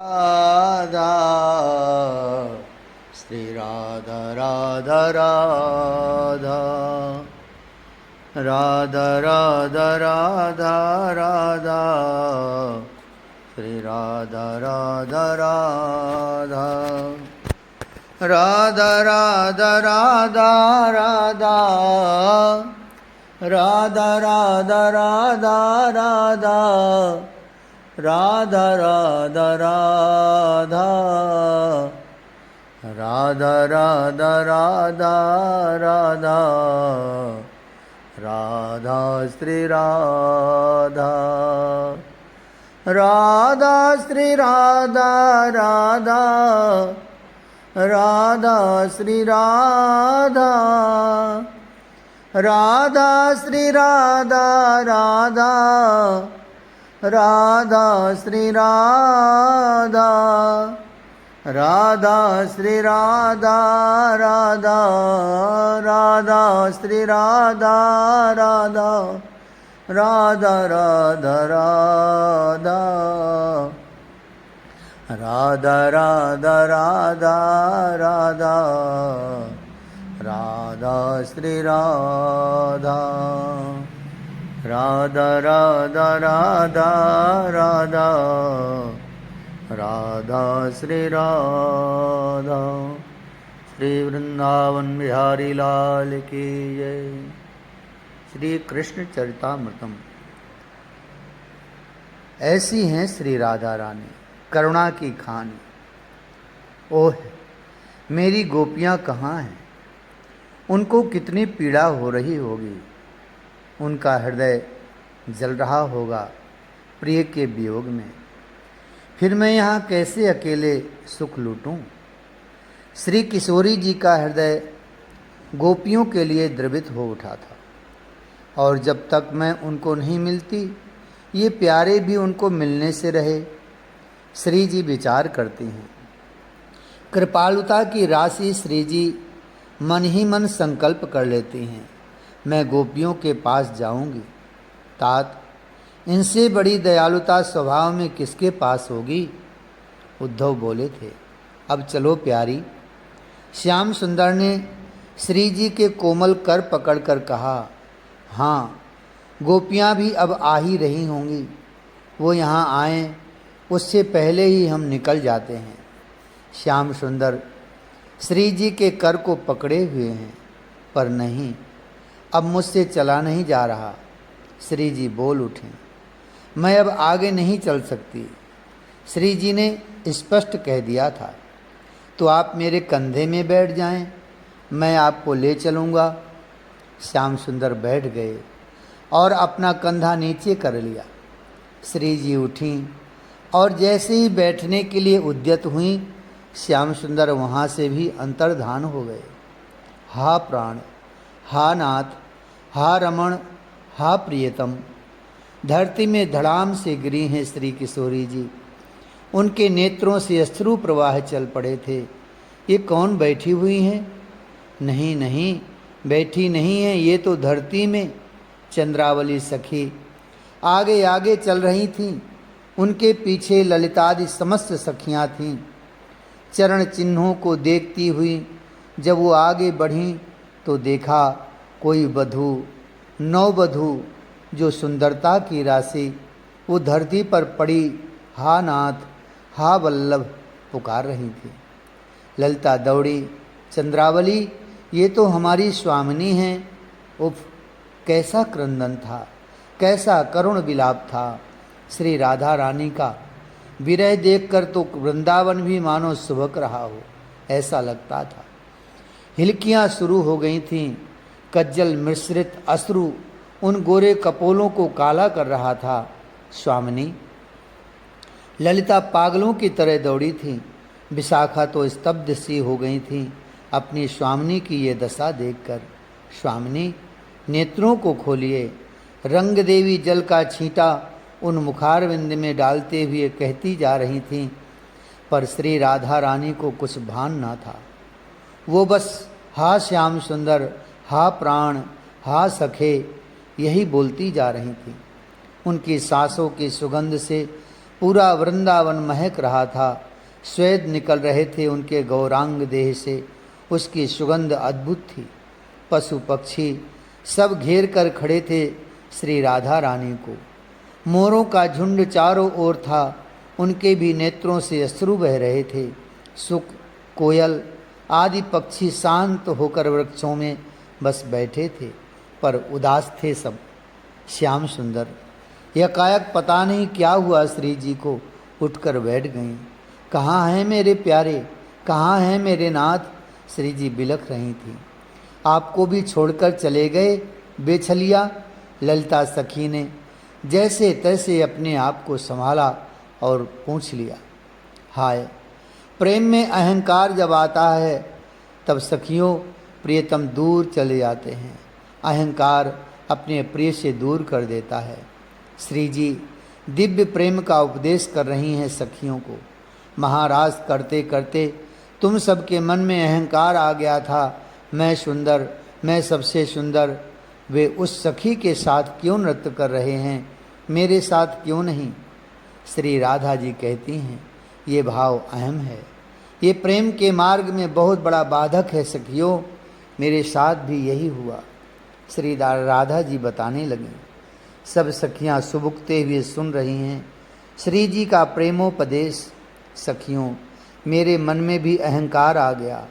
राधा श्री राधा राधा राधा राधा राधा राधा राधा श्री राधा राधा राधा राधा राधा राधा राधा राधा राधा राधा राधा राधा राधा राधा राधा राधा राधा राधा राधा श्री राधा राधा श्री राधा राधा राधा श्री राधा राधा श्री राधा राधा राधा श्री राधा राधा श्री राधा राधा राधा श्री राधा राधा राधा राधा राधा राधा राधा राधा राधा राधा श्री राधा राधा राधा राधा राधा राधा श्री राधा। श्री वृंदावन बिहारी लाल की जय। श्री कृष्ण चरितामृतम। ऐसी हैं श्री राधा रानी करुणा की खानी। ओह मेरी गोपियाँ कहाँ हैं? उनको कितनी पीड़ा हो रही होगी। उनका हृदय जल रहा होगा प्रिय के वियोग में। फिर मैं यहाँ कैसे अकेले सुख लूटूं? श्री किशोरी जी का हृदय गोपियों के लिए द्रवित हो उठा था, और जब तक मैं उनको नहीं मिलती ये प्यारे भी उनको मिलने से रहे। श्री जी विचार करती हैं। कृपालुता की राशि श्री जी मन ही मन संकल्प कर लेती हैं, मैं गोपियों के पास जाऊंगी। तात इनसे बड़ी दयालुता स्वभाव में किसके पास होगी? उद्धव बोले थे। अब चलो प्यारी। श्याम सुंदर ने श्री जी के कोमल कर पकड़कर कहा, हाँ गोपियाँ भी अब आ ही रही होंगी। वो यहाँ आएँ उससे पहले ही हम निकल जाते हैं। श्याम सुंदर श्री जी के कर को पकड़े हुए हैं, पर नहीं, अब मुझसे चला नहीं जा रहा। श्री जी बोल उठे, मैं अब आगे नहीं चल सकती। श्री जी ने स्पष्ट कह दिया था, तो आप मेरे कंधे में बैठ जाएं, मैं आपको ले चलूँगा। श्याम सुंदर बैठ गए और अपना कंधा नीचे कर लिया। श्री जी उठीं और जैसे ही बैठने के लिए उद्यत हुई, श्याम सुंदर वहाँ से भी अंतर्धान हो गए। हा प्राण, हा नाथ, हा रमण, हा प्रियतम। धरती में धड़ाम से गिरी हैं श्री किशोरी जी। उनके नेत्रों से अश्रु प्रवाह चल पड़े थे। ये कौन बैठी हुई हैं? नहीं नहीं, बैठी नहीं हैं, ये तो धरती में चंद्रावली सखी आगे आगे चल रही थीं। उनके पीछे ललितादि समस्त सखियाँ थीं। चरण चिन्हों को देखती हुई जब वो आगे बढ़ीं तो देखा कोई वधू, नववधू जो सुंदरता की राशि वो धरती पर पड़ी हा नाथ, हा वल्लभ पुकार रही थी। ललिता दौड़ी, चंद्रावली ये तो हमारी स्वामिनी हैं। उफ, कैसा क्रंदन था, कैसा करुण विलाप था। श्री राधा रानी का विरह देखकर तो वृंदावन भी मानो सुबक रहा हो, ऐसा लगता था। हिलकियाँ शुरू हो गई थीं। कज्जल मिश्रित अश्रु उन गोरे कपोलों को काला कर रहा था। स्वामिनी ललिता पागलों की तरह दौड़ी थी। विशाखा तो स्तब्ध सी हो गई थी अपनी स्वामिनी की ये दशा देखकर। स्वामिनी नेत्रों को खोलिए। रंग देवी जल का छींटा उन मुखारविंद में डालते हुए कहती जा रही थीं, पर श्री राधा रानी को कुछ भान न था। वो बस हा श्याम सुंदर, हा प्राण, हा सखे यही बोलती जा रही थी। उनकी सांसों की सुगंध से पूरा वृंदावन महक रहा था। श्वेत निकल रहे थे उनके गौरांग देह से, उसकी सुगंध अद्भुत थी। पशु पक्षी सब घेर कर खड़े थे श्री राधा रानी को। मोरों का झुंड चारों ओर था, उनके भी नेत्रों से अश्रु बह रहे थे। सुख, कोयल आदि पक्षी शांत होकर वृक्षों में बस बैठे थे, पर उदास थे सब। श्याम सुंदर यकायक पता नहीं क्या हुआ, श्री जी को उठकर बैठ गईं। कहाँ हैं मेरे प्यारे, कहाँ हैं मेरे नाथ, श्री जी बिलख रही थी। आपको भी छोड़कर चले गए बेछलिया, ललिता सखी ने जैसे तैसे अपने आप को संभाला और पूछ लिया। हाय, प्रेम में अहंकार जब आता है तब सखियों प्रियतम दूर चले जाते हैं। अहंकार अपने प्रिय से दूर कर देता है। श्री जी दिव्य प्रेम का उपदेश कर रही हैं सखियों को। महाराज करते करते तुम सबके मन में अहंकार आ गया था, मैं सुंदर, मैं सबसे सुंदर। वे उस सखी के साथ क्यों नृत्य कर रहे हैं, मेरे साथ क्यों नहीं? श्री राधा जी कहती हैं ये भाव अहम है, ये प्रेम के मार्ग में बहुत बड़ा बाधक है सखियों, मेरे साथ भी यही हुआ। श्री राधा जी बताने लगी। सब सखियां सुबुकते हुए सुन रही हैं श्री जी का प्रेमोपदेश। सखियों, मेरे मन में भी अहंकार आ गया।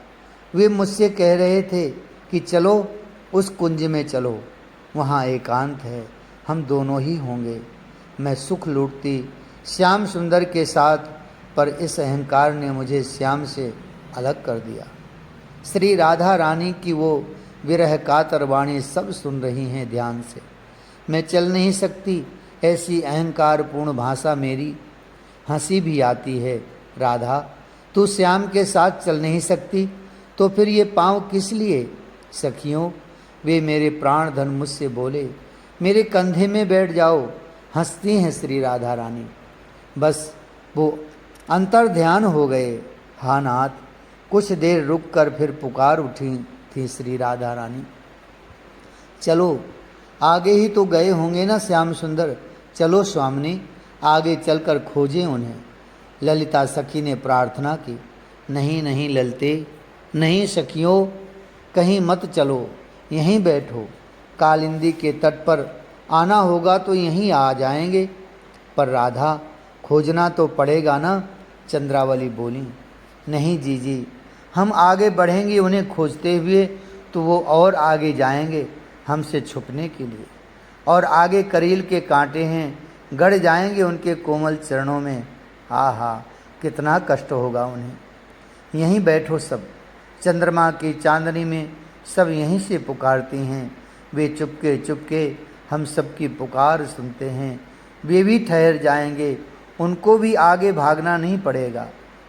वे मुझसे कह रहे थे कि चलो उस कुंज में चलो, वहाँ एकांत है, हम दोनों ही होंगे। मैं सुख लूटती श्याम सुंदर के साथ, पर इस अहंकार ने मुझे श्याम से अलग कर दिया। श्री राधा रानी की वो विरह कातर वाणी सब सुन रही हैं ध्यान से। मैं चल नहीं सकती, ऐसी अहंकार पूर्ण भाषा मेरी। हंसी भी आती है। राधा, तू श्याम के साथ चल नहीं सकती तो फिर ये पाँव किस लिए? सखियों, वे मेरे प्राण धन मुझसे बोले, मेरे कंधे में बैठ जाओ। हंसती हैं श्री राधा रानी। बस वो अंतर ध्यान हो गए। हाँ नाथ, कुछ देर रुक कर फिर पुकार उठी थी श्री राधा रानी। चलो, आगे ही तो गए होंगे ना श्याम सुंदर, चलो स्वामिनी, आगे चलकर खोजें उन्हें। ललिता सखी ने प्रार्थना की। नहीं नहीं ललते, नहीं सखियों, कहीं मत चलो, यहीं बैठो। कालिंदी के तट पर आना होगा तो यहीं आ जाएंगे। पर राधा, खोजना तो पड़ेगा ना, चंद्रावली बोली। नहीं जीजी, हम आगे बढ़ेंगे उन्हें खोजते हुए तो वो और आगे जाएंगे हमसे छुपने के लिए। और आगे करील के कांटे हैं, गड़ जाएंगे उनके कोमल चरणों में। आहा, कितना कष्ट होगा उन्हें। यहीं बैठो सब। चंद्रमा की चांदनी में सब यहीं से पुकारती हैं। वे चुपके चुपके हम सबकी पुकार सुनते हैं। वे भी ठहर जाएंगे, उनको भी आगे भागना नहीं पड़ेगा।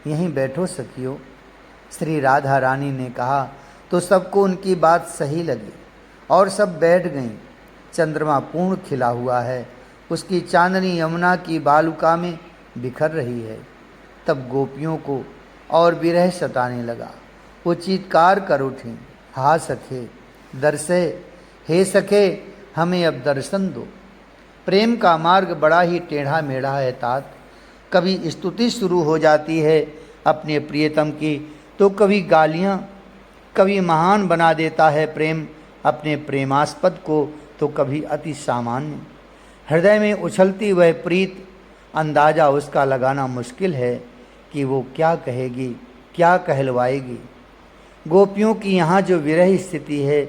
यहीं बैठो सखियों। श्री राधा रानी ने कहा तो सबको उनकी बात सही लगी और सब बैठ गईं। चंद्रमा पूर्ण खिला हुआ है, उसकी चांदनी यमुना की बालुका में बिखर रही है। तब गोपियों को और विरह सताने लगा। वो चीत्कार कर उठी, हा सखे दर्शे, हे सखे हमें अब दर्शन दो। प्रेम का मार्ग बड़ा ही टेढ़ा मेढ़ा है तात। कभी स्तुति शुरू हो जाती है अपने प्रियतम की, तो कभी गालियाँ। कभी महान बना देता है प्रेम अपने प्रेमास्पद को, तो कभी अति सामान्य। हृदय में उछलती वह प्रीत, अंदाज़ा उसका लगाना मुश्किल है कि वो क्या कहेगी, क्या कहलवाएगी। गोपियों की यहाँ जो विरह स्थिति है,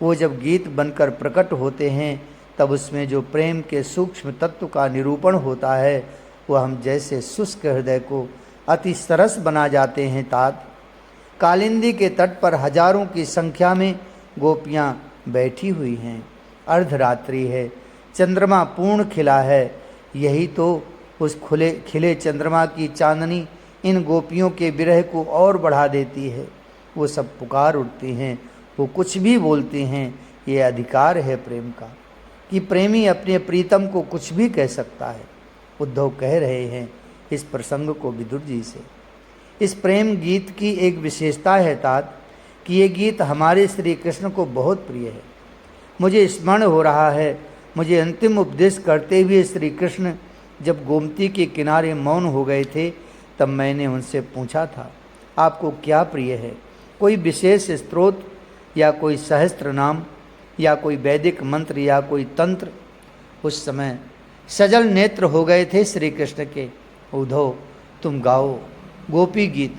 वो जब गीत बनकर प्रकट होते हैं तब उसमें जो प्रेम के सूक्ष्म तत्व का निरूपण होता है, वह हम जैसे शुष्क हृदय को अति सरस बना जाते हैं तात। कालिंदी के तट पर हजारों की संख्या में गोपियाँ बैठी हुई हैं। अर्धरात्रि है, चंद्रमा पूर्ण खिला है। यही तो उस खिले चंद्रमा की चांदनी इन गोपियों के विरह को और बढ़ा देती है। वो सब पुकार उठती हैं, वो कुछ भी बोलती हैं। ये अधिकार है प्रेम का कि प्रेमी अपने प्रीतम को कुछ भी कह सकता है। उद्धव कह रहे हैं इस प्रसंग को विदुर जी से। इस प्रेम गीत की एक विशेषता है तात कि ये गीत हमारे श्री कृष्ण को बहुत प्रिय है। मुझे स्मरण हो रहा है, मुझे अंतिम उपदेश करते हुए श्री कृष्ण जब गोमती के किनारे मौन हो गए थे तब मैंने उनसे पूछा था, आपको क्या प्रिय है? कोई विशेष स्त्रोत या कोई सहस्त्र नाम या कोई वैदिक मंत्र या कोई तंत्र? उस समय सजल नेत्र हो गए थे श्री कृष्ण के। उद्धव, तुम गाओ गोपी गीत।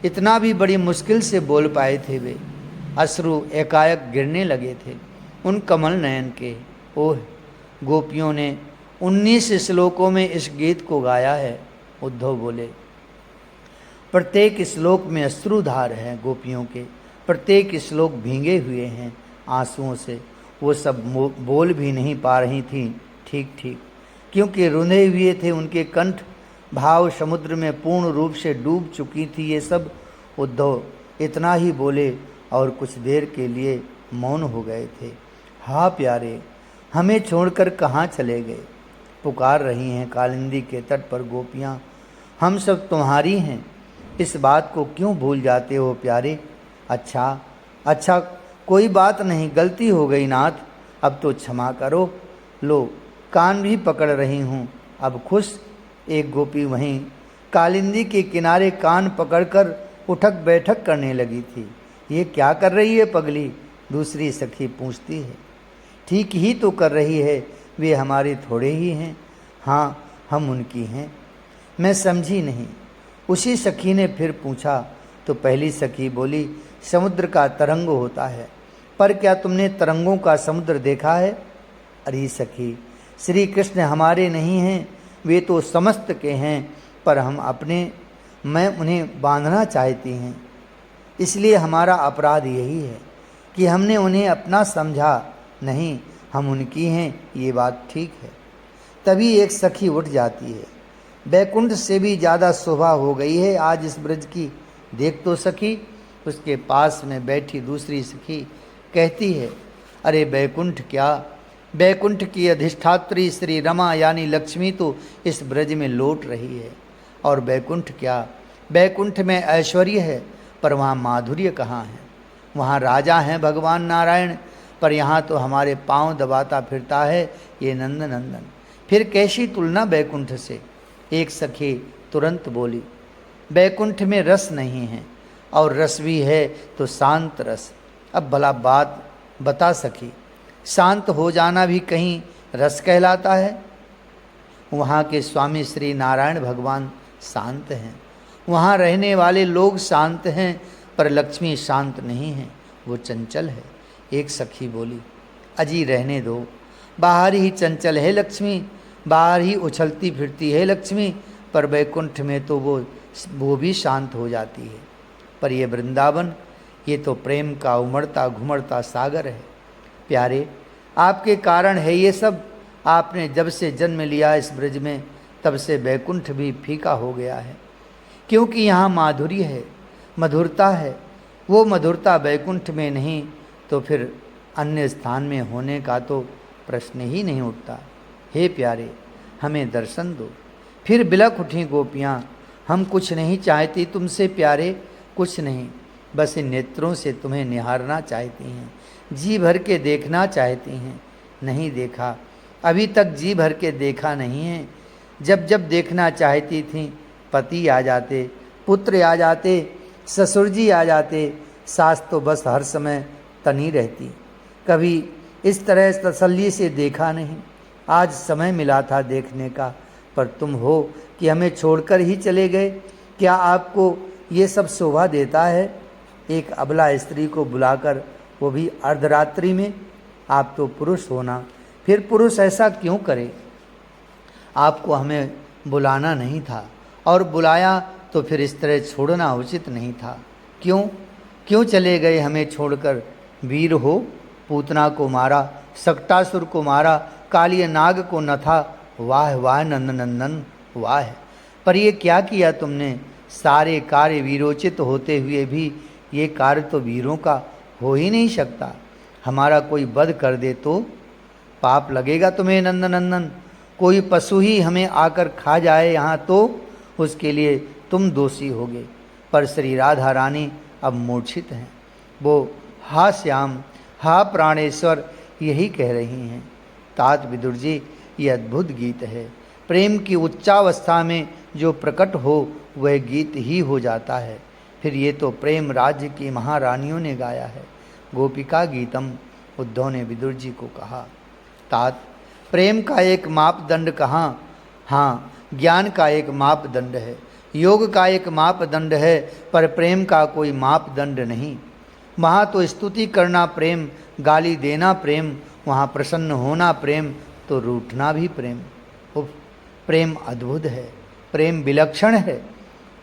इतना भी बड़ी मुश्किल से बोल पाए थे वे। अश्रु एकाएक गिरने लगे थे उन कमल नयन के। ओह, गोपियों ने 19 श्लोकों में इस गीत को गाया है। उद्धव बोले, प्रत्येक श्लोक में अश्रुधार है गोपियों के, प्रत्येक श्लोक भींगे हुए हैं आंसुओं से। वो सब बोल भी नहीं पा रही थीं ठीक ठीक, क्योंकि रुंधे हुए थे उनके कंठ। भाव समुद्र में पूर्ण रूप से डूब चुकी थी ये सब। उद्धव इतना ही बोले और कुछ देर के लिए मौन हो गए थे। हाँ प्यारे, हमें छोड़कर कहाँ चले गए? पुकार रही हैं कालिंदी के तट पर गोपियाँ, हम सब तुम्हारी हैं, इस बात को क्यों भूल जाते हो प्यारे? अच्छा अच्छा, कोई बात नहीं, गलती हो गई नाथ, अब तो क्षमा करो। लो, कान भी पकड़ रही हूँ, अब खुश। एक गोपी वहीं कालिंदी के किनारे कान पकड़कर उठक बैठक करने लगी थी। ये क्या कर रही है पगली? दूसरी सखी पूछती है। ठीक ही तो कर रही है, वे हमारे थोड़े ही हैं। हाँ, हम उनकी हैं। मैं समझी नहीं। उसी सखी ने फिर पूछा तो पहली सखी बोली, समुद्र का तरंग होता है, पर क्या तुमने तरंगों का समुद्र देखा है? अरे सखी, श्री कृष्ण हमारे नहीं हैं, वे तो समस्त के हैं, पर हम अपने, मैं उन्हें बांधना चाहती हैं। इसलिए हमारा अपराध यही है कि हमने उन्हें अपना समझा नहीं, हम उनकी हैं, ये बात ठीक है। तभी एक सखी उठ जाती है। बैकुंठ से भी ज़्यादा शोभा हो गई है आज इस ब्रज की, देख तो सखी। उसके पास में बैठी दूसरी सखी कहती है, अरे बैकुंठ क्या, बैकुंठ की अधिष्ठात्री श्री रमा यानी लक्ष्मी तो इस ब्रज में लौट रही है। और बैकुंठ क्या, बैकुंठ में ऐश्वर्य है, पर वहाँ माधुर्य कहाँ है? वहाँ राजा हैं भगवान नारायण, पर यहाँ तो हमारे पांव दबाता फिरता है ये नंद नंदन। फिर कैसी तुलना बैकुंठ से? एक सखी तुरंत बोली, बैकुंठ में रस नहीं है, और रस भी है तो शांत रस। अब भला बात बता सखी, शांत हो जाना भी कहीं रस कहलाता है? वहाँ के स्वामी श्री नारायण भगवान शांत हैं, वहाँ रहने वाले लोग शांत हैं, पर लक्ष्मी शांत नहीं है, वो चंचल है। एक सखी बोली, अजी रहने दो, बाहर ही चंचल है लक्ष्मी, बाहर ही उछलती फिरती है लक्ष्मी, पर बैकुंठ में तो वो भी शांत हो जाती है। पर ये वृंदावन, ये तो प्रेम का उमड़ता घुमड़ता सागर है। प्यारे, आपके कारण है ये सब। आपने जब से जन्म लिया इस ब्रज में, तब से बैकुंठ भी फीका हो गया है, क्योंकि यहाँ माधुर्य है, मधुरता है। वो मधुरता बैकुंठ में नहीं तो फिर अन्य स्थान में होने का तो प्रश्न ही नहीं उठता। हे प्यारे, हमें दर्शन दो। फिर बिलख उठी गोपियाँ, हम कुछ नहीं चाहती तुमसे प्यारे, कुछ नहीं, बस इन नेत्रों से तुम्हें निहारना चाहती हैं, जी भर के देखना चाहती हैं। नहीं देखा, अभी तक जी भर के देखा नहीं है। जब जब देखना चाहती थीं, पति आ जाते, पुत्र आ जाते, ससुर जी आ जाते, सास तो बस हर समय तनी रहती। कभी इस तरह तसल्ली से देखा नहीं। आज समय मिला था देखने का, पर तुम हो कि हमें छोड़कर ही चले गए। क्या आपको ये सब शोभा देता है? एक अबला स्त्री को बुलाकर, वो भी अर्धरात्रि में? आप तो पुरुष होना, फिर पुरुष ऐसा क्यों करे? आपको हमें बुलाना नहीं था, और बुलाया तो फिर इस तरह छोड़ना उचित नहीं था। क्यों क्यों चले गए हमें छोड़कर? वीर हो, पूतना को मारा, सक्टासुर को मारा, कालिय नाग को नथा, वाह वाह नंदनंदन वाह। पर ये क्या किया तुमने? सारे कार्य वीरोचित होते हुए भी ये कार्य तो वीरों का हो ही नहीं सकता। हमारा कोई वध कर दे तो पाप लगेगा तुम्हें नंदनंदन। कोई पशु ही हमें आकर खा जाए यहाँ तो उसके लिए तुम दोषी होगे। पर श्री राधा रानी अब मूर्छित हैं। वो हा श्याम, हा प्राणेश्वर यही कह रही हैं। तात विदुर जी, ये अद्भुत गीत है। प्रेम की उच्चावस्था में जो प्रकट हो वह गीत ही हो जाता है। फिर ये तो प्रेम राज्य की महारानियों ने गाया है। गोपिका गीतम, उद्धव ने विदुर जी को कहा। तात, प्रेम का एक मापदंड कहाँ? हाँ, ज्ञान का एक मापदंड है, योग का एक मापदंड है, पर प्रेम का कोई मापदंड नहीं। वहाँ तो स्तुति करना प्रेम, गाली देना प्रेम, वहाँ प्रसन्न होना प्रेम, तो रूठना भी प्रेम। उफ, प्रेम अद्भुत है, प्रेम विलक्षण है।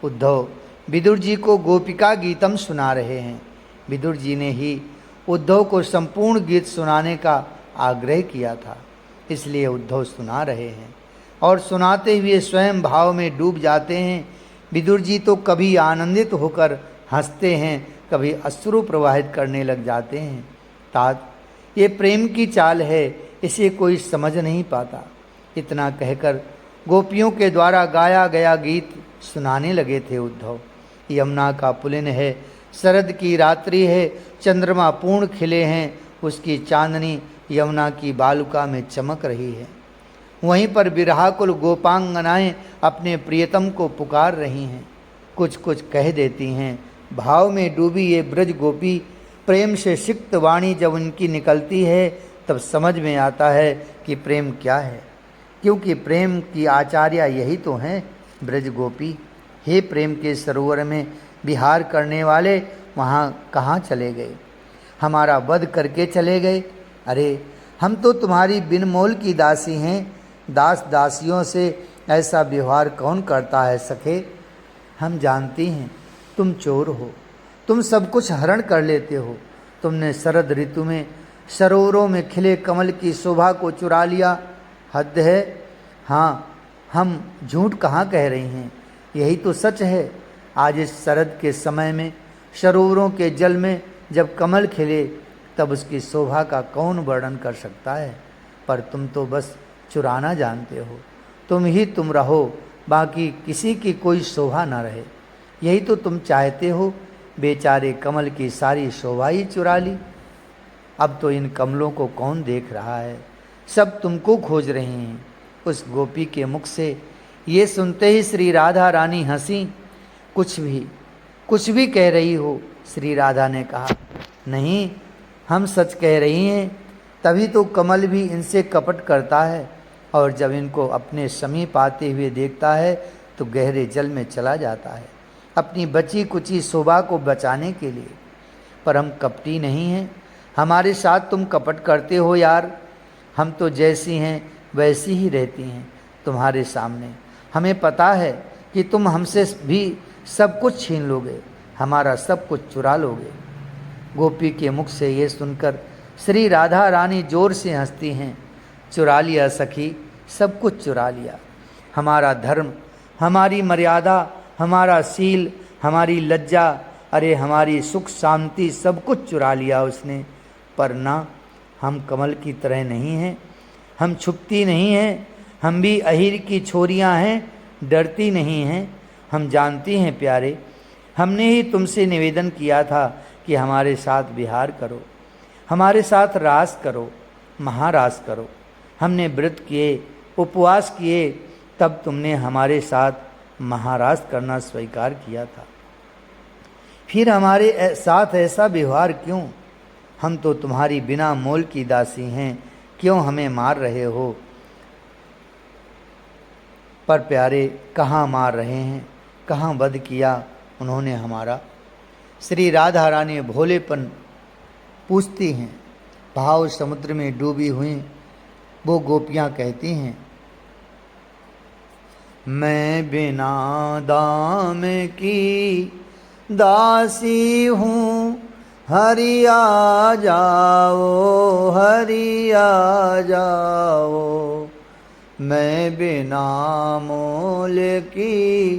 उद्धव विदुर जी को गोपिका गीतम सुना रहे हैं। विदुर जी ने ही उद्धव को संपूर्ण गीत सुनाने का आग्रह किया था, इसलिए उद्धव सुना रहे हैं और सुनाते हुए स्वयं भाव में डूब जाते हैं। विदुर जी तो कभी आनंदित होकर हंसते हैं, कभी अश्रु प्रवाहित करने लग जाते हैं। तात, ये प्रेम की चाल है, इसे कोई समझ नहीं पाता। इतना कहकर गोपियों के द्वारा गाया गया गीत सुनाने लगे थे उद्धव। यमुना का पुलिन है, शरद की रात्रि है, चंद्रमा पूर्ण खिले हैं, उसकी चांदनी यमुना की बालुका में चमक रही है। वहीं पर विरहाकुल गोपांगनाएं अपने प्रियतम को पुकार रही हैं, कुछ कुछ कह देती हैं। भाव में डूबी ये ब्रज गोपी प्रेम से सिक्त वाणी जब उनकी निकलती है तब समझ में आता है कि प्रेम क्या है, क्योंकि प्रेम की आचार्या यही तो हैं ब्रज गोपी। हे प्रेम के सरोवर में विहार करने वाले, वहाँ कहाँ चले गए? हमारा वध करके चले गए? अरे हम तो तुम्हारी बिन मोल की दासी हैं, दास दासियों से ऐसा व्यवहार कौन करता है सखे? हम जानती हैं तुम चोर हो, तुम सब कुछ हरण कर लेते हो। तुमने शरद ऋतु में सरोवरों में खिले कमल की शोभा को चुरा लिया। हद है। हाँ, हम झूठ कहाँ कह रही हैं, यही तो सच है। आज इस शरद के समय में सरोवरों के जल में जब कमल खिले तब उसकी शोभा का कौन वर्णन कर सकता है? पर तुम तो बस चुराना जानते हो। तुम ही तुम रहो, बाकी किसी की कोई शोभा न रहे। यही तो तुम चाहते हो। बेचारे कमल की सारी शोभा ही चुरा ली। अब तो इन कमलों को कौन देख रहा है, सब तुमको खोज रहे हैं। उस गोपी के मुख से ये सुनते ही श्री राधा रानी हंसी। कुछ भी कह रही हो, श्री राधा ने कहा। नहीं, हम सच कह रही हैं। तभी तो कमल भी इनसे कपट करता है और जब इनको अपने समीप आते हुए देखता है तो गहरे जल में चला जाता है अपनी बची कुची शोभा को बचाने के लिए। पर हम कपटी नहीं हैं, हमारे साथ तुम कपट करते हो यार। हम तो जैसी हैं वैसी ही रहती हैं तुम्हारे सामने। हमें पता है कि तुम हमसे भी सब कुछ छीन लोगे, हमारा सब कुछ चुरा लोगे। गोपी के मुख से ये सुनकर श्री राधा रानी जोर से हंसती हैं। चुरा लिया सखी, सब कुछ चुरा लिया। हमारा धर्म, हमारी मर्यादा, हमारा सील, हमारी लज्जा, अरे हमारी सुख शांति सब कुछ चुरा लिया उसने। पर ना, हम कमल की तरह नहीं हैं, हम छुपती नहीं हैं, हम भी अहीर की छोरियां हैं, डरती नहीं हैं। हम जानती हैं प्यारे, हमने ही तुमसे निवेदन किया था कि हमारे साथ विहार करो, हमारे साथ रास करो, महारास करो। हमने व्रत किए, उपवास किए, तब तुमने हमारे साथ महारास करना स्वीकार किया था। फिर हमारे साथ ऐसा व्यवहार क्यों? हम तो तुम्हारी बिना मोल की दासी हैं, क्यों हमें मार रहे हो? पर प्यारे, कहाँ मार रहे हैं, कहाँ वध किया उन्होंने हमारा? श्री राधा रानी भोलेपन पूछती हैं। भाव समुद्र में डूबी हुई वो गोपियाँ कहती हैं, मैं बिना दाम की दासी हूँ, हरि आ जाओ, हरि आ जाओ। मैं बिना मोल की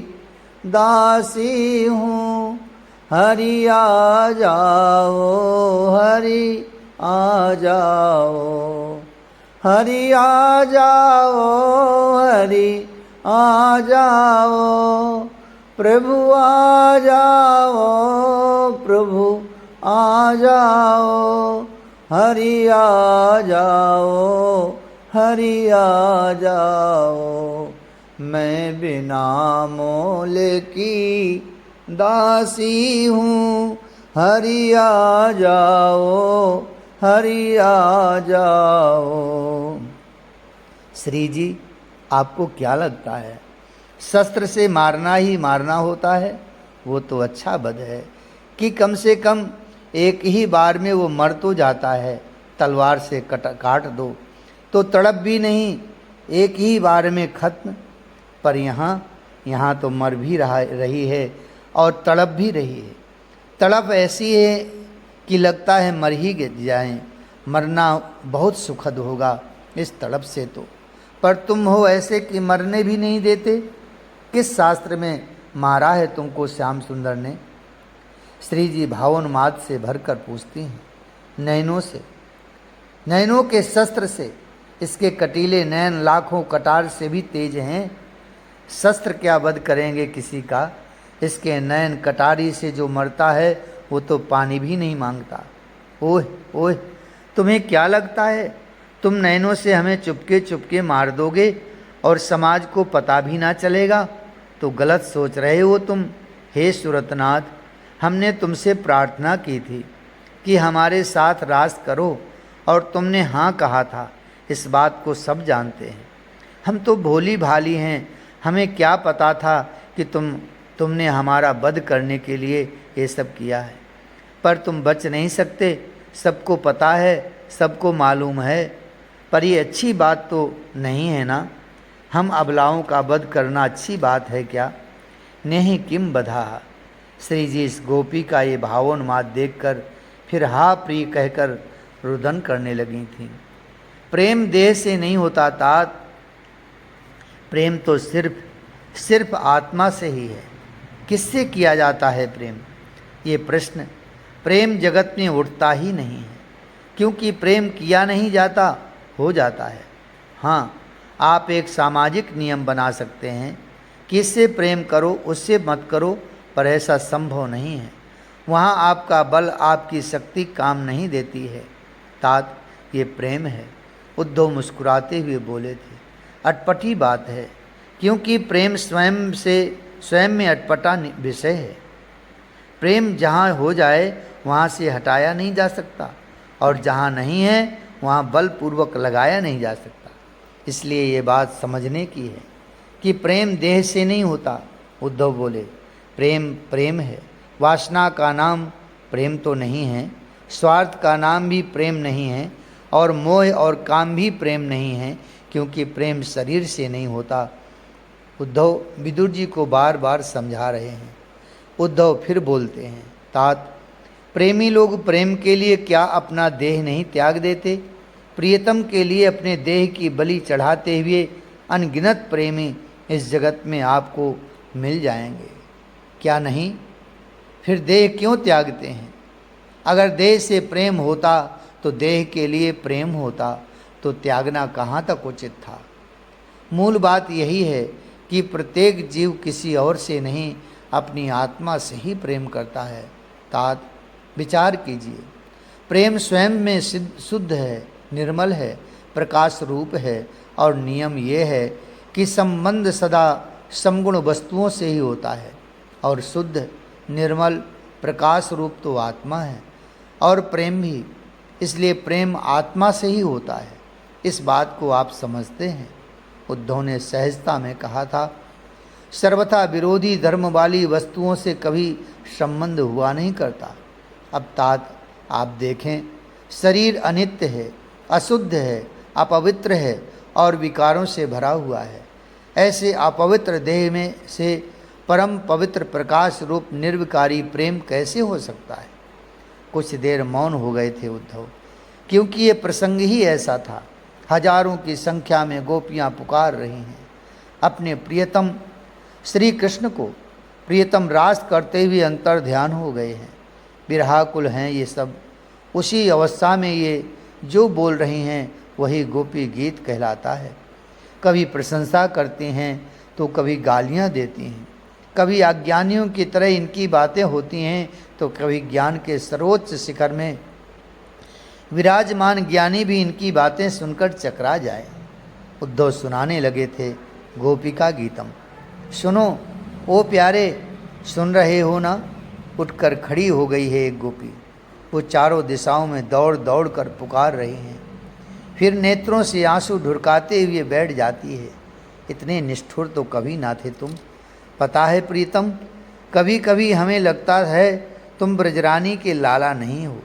दासी हूँ, हरि आ जाओ, हरि आ जाओ। हरि आ जाओ, हरि आ जाओ। प्रभु आ जाओ, प्रभु आ जाओ। हरि आ जाओ, हरि आ जाओ। मैं बिना मोल की दासी हूँ, हरि आ जाओ, हरि आ जाओ। श्री जी, आपको क्या लगता है शस्त्र से मारना ही मारना होता है? वो तो अच्छा बद है कि कम से कम एक ही बार में वो मर तो जाता है। तलवार से काट दो तो तड़प भी नहीं, एक ही बार में खत्म। पर यहाँ तो मर भी रही है और तड़प भी रही है। तड़प ऐसी है कि लगता है मर ही जाएं। मरना बहुत सुखद होगा इस तड़प से तो। पर तुम हो ऐसे कि मरने भी नहीं देते। किस शास्त्र में मारा है तुमको श्याम सुंदर ने? श्री जी भावोन्माद से भरकर पूछती हैं। नैनों से, नैनों के शस्त्र से। इसके कटीले नैन लाखों कटार से भी तेज हैं। शस्त्र क्या वध करेंगे किसी का? इसके नैन कटारी से जो मरता है वो तो पानी भी नहीं मांगता। ओह ओह, तुम्हें क्या लगता है तुम नैनों से हमें चुपके चुपके मार दोगे और समाज को पता भी ना चलेगा? तो गलत सोच रहे हो तुम। हे सुरतनाथ, हमने तुमसे प्रार्थना की थी कि हमारे साथ रास करो और तुमने हाँ कहा था। इस बात को सब जानते हैं। हम तो भोली भाली हैं, हमें क्या पता था कि तुमने हमारा वध करने के लिए ये सब किया है। पर तुम बच नहीं सकते, सबको पता है, सबको मालूम है। पर ये अच्छी बात तो नहीं है ना? हम अबलाओं का वध करना अच्छी बात है क्या? नहीं किम बधा। श्री जी इस गोपी का ये भावोन्माद देखकर फिर हा प्रिय कहकर रुदन करने लगी थीं। प्रेम देह से नहीं होता तात, प्रेम तो सिर्फ आत्मा से ही है। किससे किया जाता है प्रेम? ये प्रश्न प्रेम जगत में उठता ही नहीं है, क्योंकि प्रेम किया नहीं जाता, हो जाता है। हाँ, आप एक सामाजिक नियम बना सकते हैं कि इससे प्रेम करो, उससे मत करो, पर ऐसा संभव नहीं है। वहाँ आपका बल, आपकी शक्ति काम नहीं देती है। तात, ये प्रेम है। उद्धव मुस्कुराते हुए बोले थे। अटपटी बात है, क्योंकि प्रेम स्वयं में अटपटा विषय है। प्रेम जहाँ हो जाए वहाँ से हटाया नहीं जा सकता, और जहाँ नहीं है वहाँ बलपूर्वक लगाया नहीं जा सकता। इसलिए ये बात समझने की है कि प्रेम देह से नहीं होता। उद्धव बोले, प्रेम प्रेम है। वासना का नाम प्रेम तो नहीं है, स्वार्थ का नाम भी प्रेम नहीं है, और मोह और काम भी प्रेम नहीं है, क्योंकि प्रेम शरीर से नहीं होता। उद्धव विदुर जी को बार बार समझा रहे हैं। उद्धव फिर बोलते हैं, तात, प्रेमी लोग प्रेम के लिए क्या अपना देह नहीं त्याग देते? प्रियतम के लिए अपने देह की बलि चढ़ाते हुए अनगिनत प्रेमी इस जगत में आपको मिल जाएंगे, क्या नहीं? फिर देह क्यों त्यागते हैं? अगर देह से प्रेम होता तो देह के लिए प्रेम होता, तो त्यागना कहाँ तक उचित था? मूल बात यही है कि प्रत्येक जीव किसी और से नहीं, अपनी आत्मा से ही प्रेम करता है। तात, विचार कीजिए। प्रेम स्वयं में शुद्ध है, निर्मल है, प्रकाश रूप है, और नियम ये है कि संबंध सदा समगुण वस्तुओं से ही होता है, और शुद्ध निर्मल प्रकाश रूप तो आत्मा है, और प्रेम भी। इसलिए प्रेम आत्मा से ही होता है। इस बात को आप समझते हैं? उद्धव ने सहजता में कहा था। सर्वथा विरोधी धर्म वाली वस्तुओं से कभी संबंध हुआ नहीं करता। अब तात, आप देखें, शरीर अनित्य है, अशुद्ध है, अपवित्र है, और विकारों से भरा हुआ है। ऐसे अपवित्र देह में से परम पवित्र प्रकाश रूप निर्विकारी प्रेम कैसे हो सकता है? कुछ देर मौन हो गए थे उद्धव, क्योंकि ये प्रसंग ही ऐसा था। हजारों की संख्या में गोपियाँ पुकार रही हैं अपने प्रियतम श्री कृष्ण को। प्रियतम रास करते हुए अंतर ध्यान हो गए हैं। बिरहाकुल हैं ये सब। उसी अवस्था में ये जो बोल रही हैं वही गोपी गीत कहलाता है। कभी प्रशंसा करती हैं तो कभी गालियाँ देती हैं। कभी अज्ञानियों की तरह इनकी बातें होती हैं तो कभी ज्ञान के सर्वोच्च शिखर में विराजमान ज्ञानी भी इनकी बातें सुनकर चकरा जाए। उद्धव सुनाने लगे थे, गोपिका गीतम। सुनो ओ प्यारे, सुन रहे हो ना? उठकर खड़ी हो गई है एक गोपी। वो चारों दिशाओं में दौड़ दौड़ कर पुकार रही हैं, फिर नेत्रों से आंसू ढुरकाते हुए बैठ जाती है। इतने निष्ठुर तो कभी ना थे तुम। पता है प्रीतम, कभी कभी हमें लगता है तुम ब्रजरानी के लाला नहीं हो,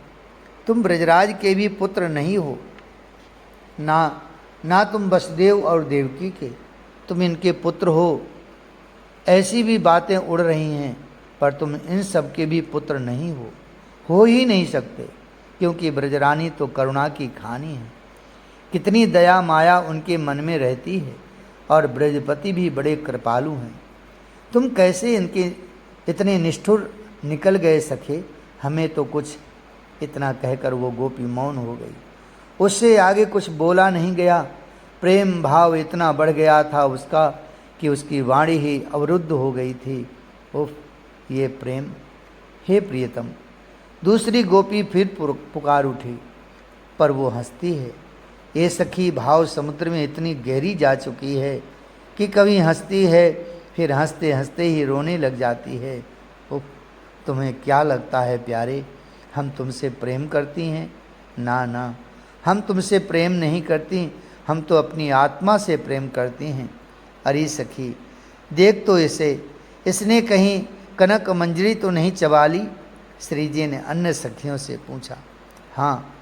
तुम ब्रजराज के भी पुत्र नहीं हो। ना तुम वसुदेव और देवकी के, तुम इनके पुत्र हो। ऐसी भी बातें उड़ रही हैं, पर तुम इन सब के भी पुत्र नहीं हो ही नहीं सकते, क्योंकि ब्रजरानी तो करुणा की खानी है। कितनी दया माया उनके मन में रहती है, और ब्रजपति भी बड़े कृपालु हैं। तुम कैसे इनके इतने निष्ठुर निकल गए सखे? हमें तो कुछ। इतना कहकर वो गोपी मौन हो गई। उससे आगे कुछ बोला नहीं गया। प्रेम भाव इतना बढ़ गया था उसका कि उसकी वाणी ही अवरुद्ध हो गई थी। उफ, ये प्रेम! हे प्रियतम! दूसरी गोपी फिर पुकार उठी, पर वो हंसती है। ये सखी भाव समुद्र में इतनी गहरी जा चुकी है कि कभी हंसती है, फिर हंसते हंसते ही रोने लग जाती है। उफ, तुम्हें क्या लगता है प्यारे, हम तुमसे प्रेम करती हैं? ना ना, हम तुमसे प्रेम नहीं करती, हम तो अपनी आत्मा से प्रेम करती हैं। अरे सखी, देख तो इसे, इसने कहीं कनक मंजरी तो नहीं चबा ली? श्री जी ने अन्य सखियों से पूछा। हाँ,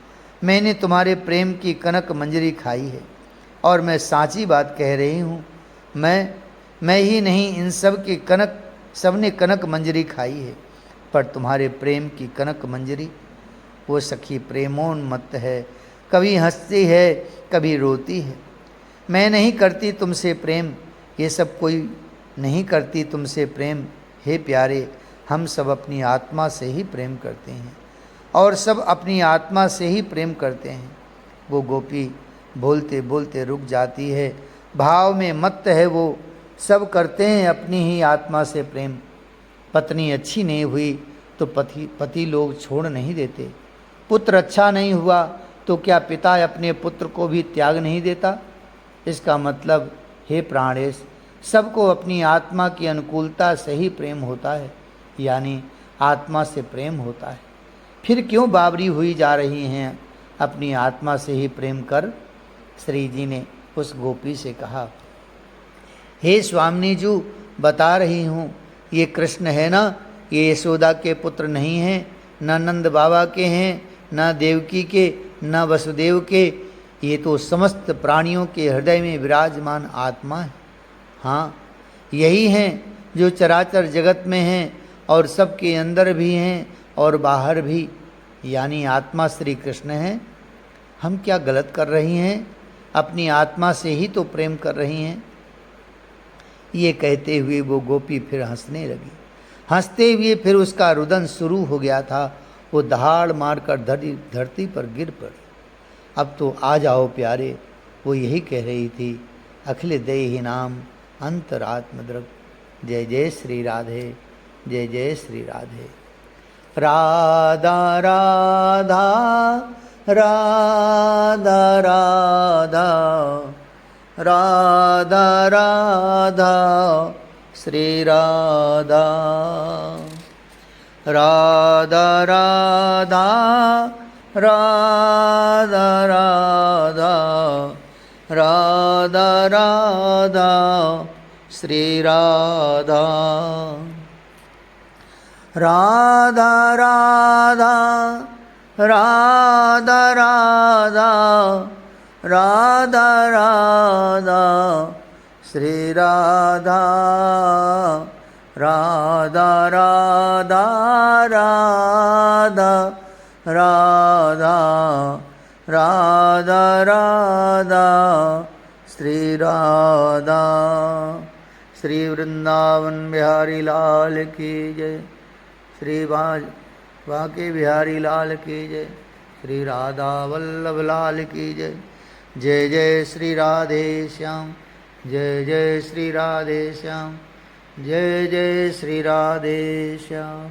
मैंने तुम्हारे प्रेम की कनक मंजरी खाई है, और मैं साची बात कह रही हूँ। मैं ही नहीं, इन सब ने कनक मंजरी खाई है, पर तुम्हारे प्रेम की कनक मंजरी, वो सखी प्रेमोन्मत्त है, कभी हंसती है, कभी रोती है। मैं नहीं करती तुमसे प्रेम, ये सब कोई नहीं करती तुमसे प्रेम। हे प्यारे, हम सब अपनी आत्मा से ही प्रेम करते हैं, और सब अपनी आत्मा से ही प्रेम करते हैं। वो गोपी बोलते बोलते रुक जाती है। भाव में मत्त है वो। सब करते हैं अपनी ही आत्मा से प्रेम। पत्नी अच्छी नहीं हुई तो पति लोग छोड़ नहीं देते। पुत्र अच्छा नहीं हुआ तो क्या पिता अपने पुत्र को भी त्याग नहीं देता? इसका मतलब, हे प्राणेश, सबको अपनी आत्मा की अनुकूलता से ही प्रेम होता है, यानी आत्मा से प्रेम होता है। फिर क्यों बावरी हुई जा रही हैं? अपनी आत्मा से ही प्रेम कर। श्री जी ने उस गोपी से कहा, हे स्वामिनी जी, बता रही हूँ, ये कृष्ण है ना, ये यशोदा के पुत्र नहीं हैं, न नंद बाबा के हैं, न देवकी के, न वसुदेव के। ये तो समस्त प्राणियों के हृदय में विराजमान आत्मा है। हाँ, यही हैं जो चराचर जगत में हैं, और सबके अंदर भी हैं और बाहर भी, यानी आत्मा श्री कृष्ण है। हम क्या गलत कर रही हैं? अपनी आत्मा से ही तो प्रेम कर रही हैं। ये कहते हुए वो गोपी फिर हंसने लगी। हंसते हुए फिर उसका रुदन शुरू हो गया था। वो दहाड़ मारकर धरती पर गिर पड़ी। अब तो आ जाओ प्यारे, वो यही कह रही थी। अखिल देहि नाम अंतरात्मद्रग। जय जय श्री राधे, जय जय श्री राधे। राधा राधा राधा राधा राधा राधा श्री राधा। राधा राधा राधा राधा राधा राधा श्री राधा। राधा राधा राधा राधा राधा राधा श्री राधा। राधा राधा राधा राधा राधा राधा श्री राधा। श्री वृंदावन बिहारी लाल की जय। श्री बांके बिहारी लाल की जय। श्री राधा वल्लभ लाल की जय। जय जय श्री राधे श्याम। जय जय श्री राधे श्याम। जय जय श्री राधे श्याम।